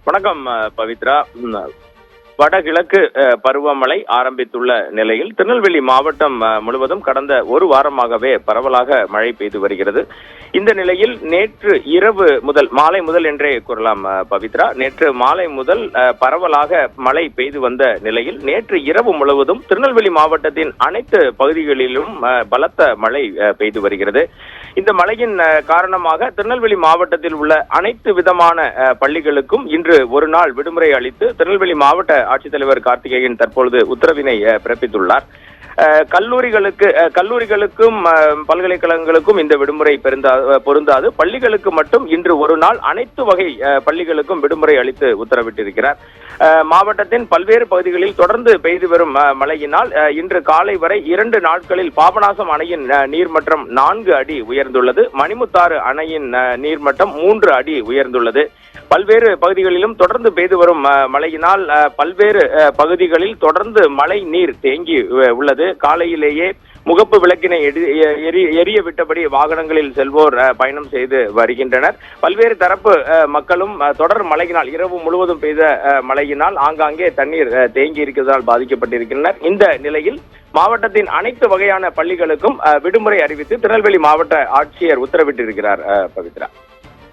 வணக்கம் பவித்ரா. வடகிழக்கு பருவமழை ஆரம்பித்துள்ள நிலையில் திருநெல்வேலி மாவட்டம் முழுவதும் கடந்த ஒரு வாரமாகவே பரவலாக மழை பெய்து வருகிறது. இந்த நிலையில் நேற்று இரவு முதல் மாலை முதல் என்றே கூறலாம் பவித்ரா, நேற்று மாலை முதல் பரவலாக மழை பெய்து வந்த நிலையில் நேற்று இரவு முழுவதும் திருநெல்வேலி மாவட்டத்தின் அனைத்து பகுதிகளிலும் பலத்த மழை பெய்து வருகிறது. இந்த மழையின் காரணமாக திருநெல்வேலி மாவட்டத்தில் உள்ள அனைத்து விதமான பள்ளிகளுக்கும் இன்று ஒரு நாள் விடுமுறை அளித்து திருநெல்வேலி மாவட்ட ஆட்சித்தலைவர் கார்த்திகேயன் தற்பொழுது உத்தரவினை பிறப்பித்துள்ளார். கல்லூரிகளுக்கும் பல்கலைக்கழகங்களுக்கும் இந்த விடுமுறை பொருந்தாது. பள்ளிகளுக்கு மட்டும் இன்று ஒரு நாள் அனைத்து வகை பள்ளிகளுக்கும் விடுமுறை அளித்து உத்தரவிட்டிருக்கிறார். மாவட்டத்தின் பல்வேறு பகுதிகளில் தொடர்ந்து பெய்து வரும் மழையினால் இன்று காலை வரை 2 நாட்களில் பாபநாசம் அணையின் நீர்மட்டம் 4 அடி உயர்ந்துள்ளது. மணிமுத்தாறு அணையின் நீர்மட்டம் 3 அடி உயர்ந்துள்ளது. பல்வேறு பகுதிகளிலும் தொடர்ந்து பெய்து வரும் மழையினால் பல்வேறு பகுதிகளில் தொடர்ந்து மழை நீர் தேங்கி உள்ளது. காலையிலேயே முகப்பு விளக்கினை எரிய விட்டபடி வாகனங்களில் செல்வோர் பயணம் செய்து வருகின்றனர். பல்வேறு தரப்பு மக்களும் தொடர் மழையினால் இரவு முழுவதும் பெய்த மழையினால் ஆங்காங்கே தண்ணீர் தேங்கி இருக்கிறதால் பாதிக்கப்பட்டிருக்கின்றனர். இந்த நிலையில் மாவட்டத்தின் அனைத்து வகையான பள்ளிகளுக்கும் விடுமுறை அறிவித்து திருநெல்வேலி மாவட்ட ஆட்சியர் உத்தரவிட்டிருக்கிறார். பவித்ரா.